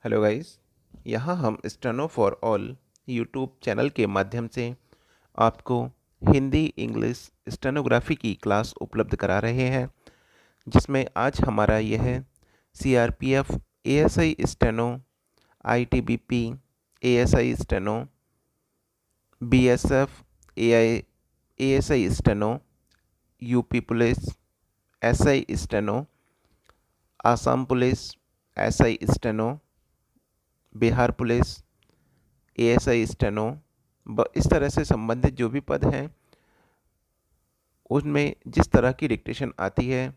Hello guys. यहाँ हम steno for all YouTube channel के माध्यम से आपको हिंदी इंग्लिश स्टेनोग्राफी की क्लास उपलब्ध करा रहे हैं, जिसमें आज हमारा यह CRPF ASI steno, ITBP ASI steno, BSF AI ASI steno, UP police SI steno, Assam police SI steno, Bihar police ASI steno, इस तरह से संबंधित जो भी पद हैं उनमें जिस तरह की डिक्टेशन आती है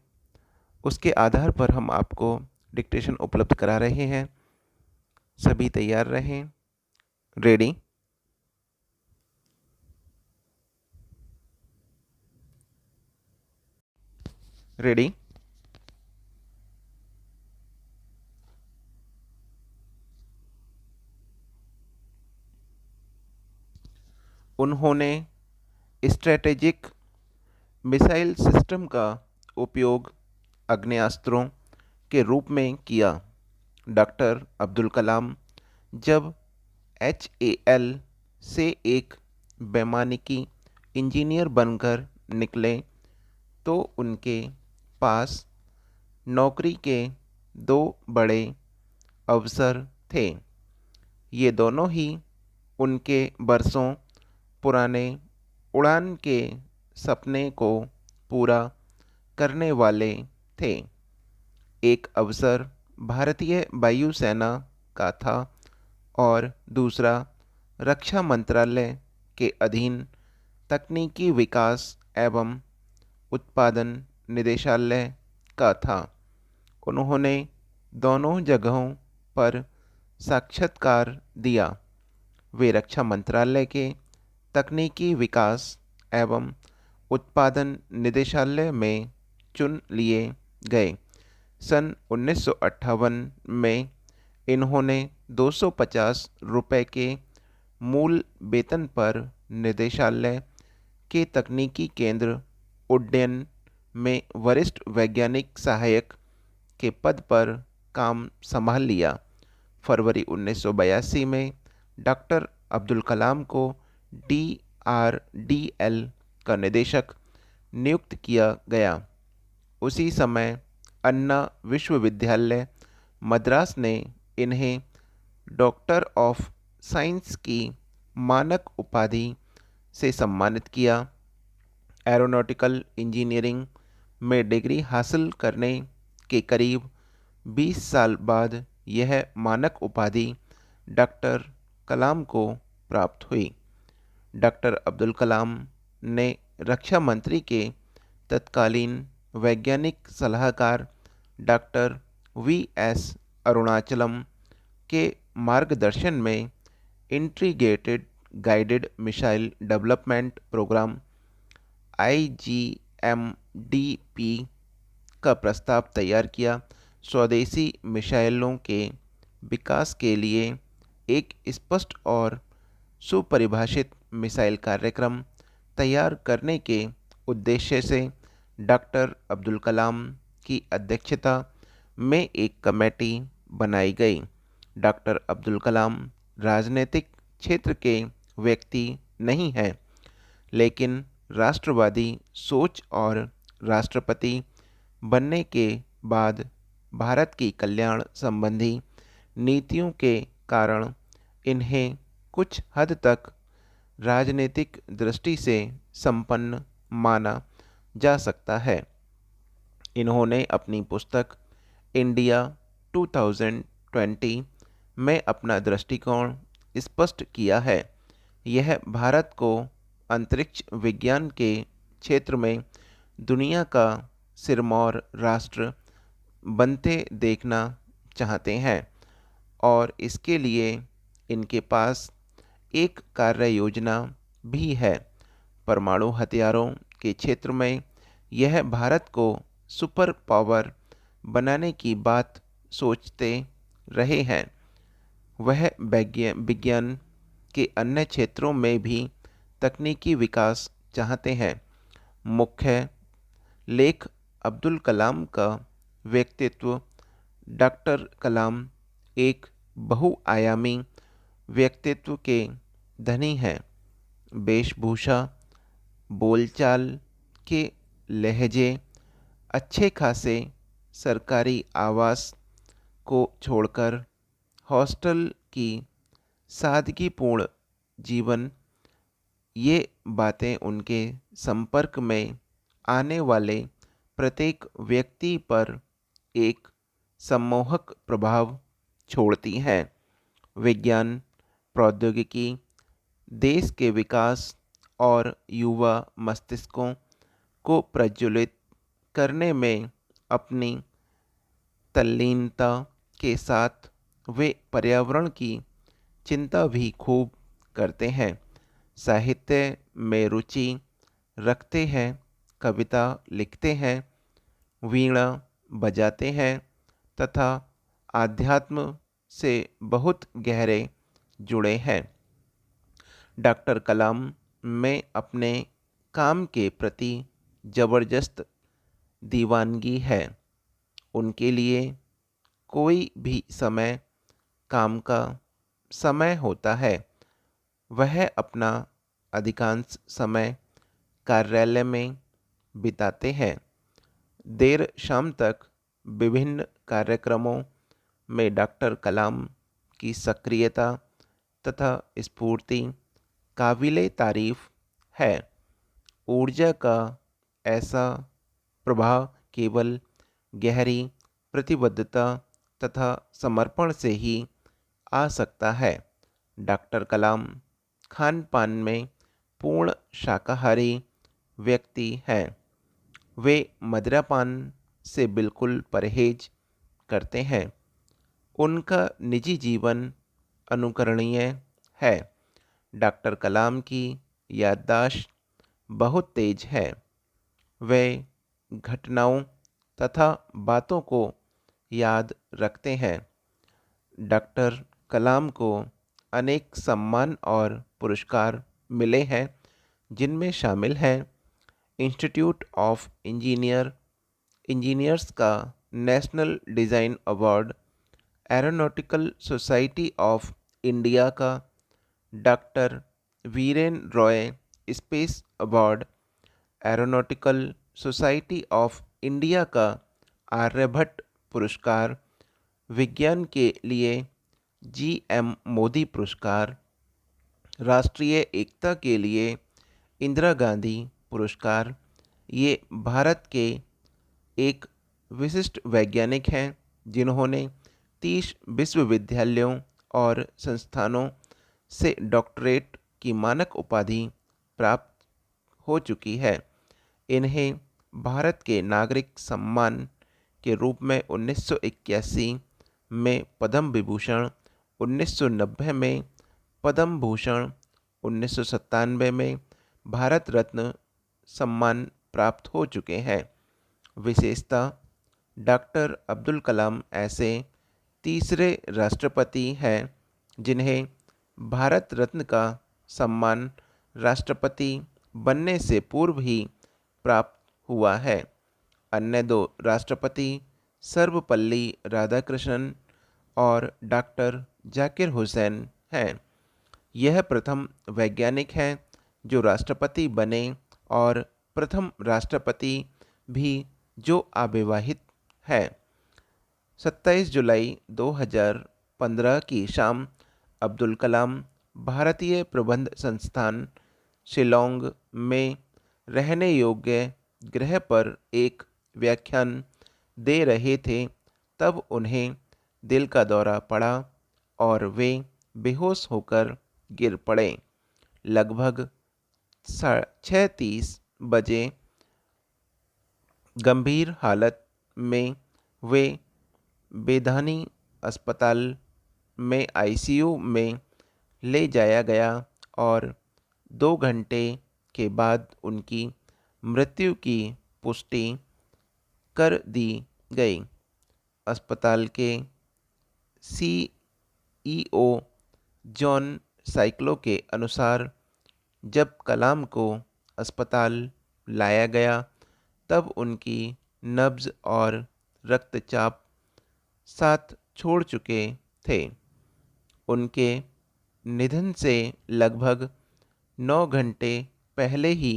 उसके आधार पर हम आपको डिक्टेशन उपलब्ध करा रहे हैं। सभी तैयार रहें। रेडी। रेडी। उन्होंने स्ट्रेटेजिक मिसाइल सिस्टम का उपयोग आग्नेयास्त्रों के रूप में किया। डॉक्टर अब्दुल कलाम जब HAL से एक वैमानिकी इंजीनियर बनकर निकले तो उनके पास नौकरी के दो बड़े अवसर थे। ये दोनों ही उनके बरसों पुराने उड़ान के सपने को पूरा करने वाले थे। एक अवसर भारतीय वायुसेना का था और दूसरा रक्षा मंत्रालय के अधीन तकनीकी विकास एवं उत्पादन निदेशालय का था। उन्होंने दोनों जगहों पर साक्षात्कार दिया। वे रक्षा मंत्रालय के तकनीकी विकास एवं उत्पादन निदेशालय में चुन लिए गए। सन 1958 में इन्होंने 250 रुपये के मूल वेतन पर निदेशालय के तकनीकी केंद्र उड्डयन में वरिष्ठ वैज्ञानिक सहायक के पद पर काम संभाल लिया। फरवरी 1982 में डॉक्टर अब्दुल कलाम को DRDL का निदेशक नियुक्त किया गया। उसी समय अन्ना विश्वविद्यालय मद्रास ने इन्हें डॉक्टर ऑफ साइंस की मानक उपाधि से सम्मानित किया। एरोनॉटिकल इंजीनियरिंग में डिग्री हासिल करने के करीब 20 साल बाद यह मानक उपाधि डॉक्टर कलाम को प्राप्त हुई। डॉक्टर अब्दुल कलाम ने रक्षा मंत्री के तत्कालीन वैज्ञानिक सलाहकार डॉक्टर VS अरुणाचलम के मार्गदर्शन में integrated guided missile development programme IGMDP का प्रस्ताव तैयार किया। स्वदेशी मिसाइलों के विकास के लिए एक स्पष्ट और सुपरिभाषित मिसाइल कार्यक्रम तैयार करने के उद्देश्य से डॉक्टर अब्दुल कलाम की अध्यक्षता में एक कमेटी बनाई गई। डॉक्टर अब्दुल कलाम राजनीतिक क्षेत्र के व्यक्ति नहीं हैं, लेकिन राष्ट्रवादी सोच और राष्ट्रपति बनने के बाद भारत की कल्याण संबंधी नीतियों के कारण इन्हें कुछ हद तक राजनीतिक दृष्टि से संपन्न माना जा सकता है। इन्होंने अपनी पुस्तक इंडिया 2020 में अपना दृष्टिकोण स्पष्ट किया है। यह भारत को अंतरिक्ष विज्ञान के क्षेत्र में दुनिया का सिरमौर राष्ट्र बनते देखना चाहते हैं और इसके लिए इनके पास एक कार्य योजना भी है। परमाणु हथियारों के क्षेत्र में यह भारत को सुपर पावर बनाने की बात सोचते रहे हैं। वह विज्ञान के अन्य क्षेत्रों में भी तकनीकी विकास चाहते हैं। मुख्य लेख अब्दुल कलाम का व्यक्तित्व। डॉक्टर कलाम एक बहुआयामी व्यक्तित्व के धनी हैं। वेशभूषा, बोलचाल के लहजे, अच्छे खासे सरकारी आवास को छोड़कर हॉस्टल की सादगीपूर्ण जीवन, ये बातें उनके संपर्क में आने वाले प्रत्येक व्यक्ति पर एक सम्मोहक प्रभाव छोड़ती हैं। विज्ञान, प्रौद्योगिकी, देश के विकास और युवा मस्तिष्कों को प्रज्वलित करने में अपनी तल्लीनता के साथ वे पर्यावरण की चिंता भी खूब करते हैं। साहित्य में रुचि रखते हैं, कविता लिखते हैं, वीणा बजाते हैं तथा आध्यात्म से बहुत गहरे जुड़े हैं। डॉक्टर कलाम में अपने काम के प्रति जबरदस्त दीवानगी है। उनके लिए कोई भी समय काम का समय होता है। वह अपना अधिकांश समय कार्यालय में बिताते हैं। देर शाम तक विभिन्न कार्यक्रमों में डॉक्टर कलाम की सक्रियता तथा स्फूर्ति काबिले तारीफ है। ऊर्जा का ऐसा प्रभाव केवल गहरी प्रतिबद्धता तथा समर्पण से ही आ सकता है। डॉक्टर कलाम खान पान में पूर्ण शाकाहारी व्यक्ति हैं। वे मदिरापान से बिल्कुल परहेज करते हैं। उनका निजी जीवन अनुकरणीय है। डॉक्टर कलाम की याददाश्त बहुत तेज है। वे घटनाओं तथा बातों को याद रखते हैं। डॉक्टर कलाम को अनेक सम्मान और पुरस्कार मिले हैं, जिनमें शामिल हैं इंस्टीट्यूट ऑफ इंजीनियर्स का national design award, aeronautical society of India का doctor Viren Roy space award, aeronautical society of India का आर्यभट्ट पुरस्कार, विज्ञान के लिए जीएम मोदी पुरस्कार, राष्ट्रीय एकता के लिए इंदिरा गांधी पुरस्कार। ये भारत के एक विशिष्ट वैज्ञानिक हैं जिन्होंने 30 विश्वविद्यालयों और संस्थानों से डॉक्टरेट की मानक उपाधि प्राप्त हो चुकी है। इन्हें भारत के नागरिक सम्मान के रूप में 1981 में पद्म विभूषण, 1990 में पद्म भूषण, 1997 में भारत रत्न सम्मान प्राप्त हो चुके हैं। विशेषता, डॉक्टर अब्दुल कलाम ऐसे तीसरे राष्ट्रपति हैं जिन्हें भारत रत्न का सम्मान राष्ट्रपति बनने से पूर्व ही प्राप्त हुआ है। अन्य दो राष्ट्रपति सर्वपल्ली राधाकृष्णन और डॉक्टर जाकिर हुसैन हैं। यह प्रथम वैज्ञानिक हैं जो राष्ट्रपति बने और प्रथम राष्ट्रपति भी जो अविवाहित है। 27 जुलाई 2015 की शाम अब्दुल कलाम भारतीय प्रबंध संस्थान शिलोंग में रहने योग्य गृह पर एक व्याख्यान दे रहे थे, तब उन्हें दिल का दौरा पड़ा और वे बेहोश होकर गिर पड़े। लगभग 6:30 बजे गंभीर हालत में वे बेधानी अस्पताल में आईसीयू में ले जाया गया और 2 घंटे के बाद उनकी मृत्यु की पुष्टि कर दी गई। अस्पताल के सीईओ जॉन साइक्लो के अनुसार जब कलाम को अस्पताल लाया गया तब उनकी नब्ज और रक्तचाप साथ छोड़ चुके थे। उनके निधन से लगभग 9 घंटे पहले ही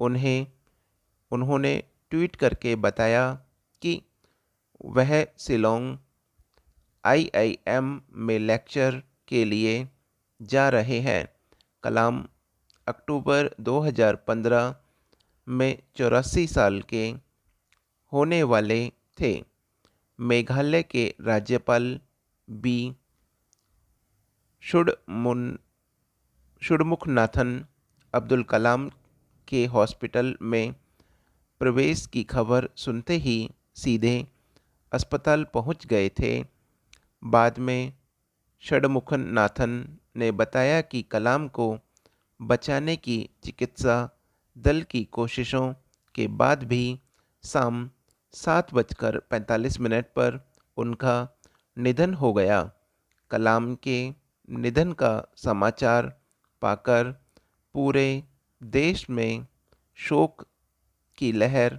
उन्होंने ट्वीट करके बताया कि वह शिलोंग आईआईएम में लेक्चर के लिए जा रहे हैं। कलाम अक्टूबर 2015 में 84 साल के होने वाले थे। मेघालय के राज्यपाल बी शुडमुखनाथन अब्दुल कलाम के हॉस्पिटल में प्रवेश की खबर सुनते ही सीधे अस्पताल पहुंच गए थे। बाद में षडमुखनाथन ने बताया कि कलाम को बचाने की चिकित्सा दल की कोशिशों के बाद भी शाम 7:45 पर उनका निधन हो गया। कलाम के निधन का समाचार पाकर पूरे देश में शोक की लहर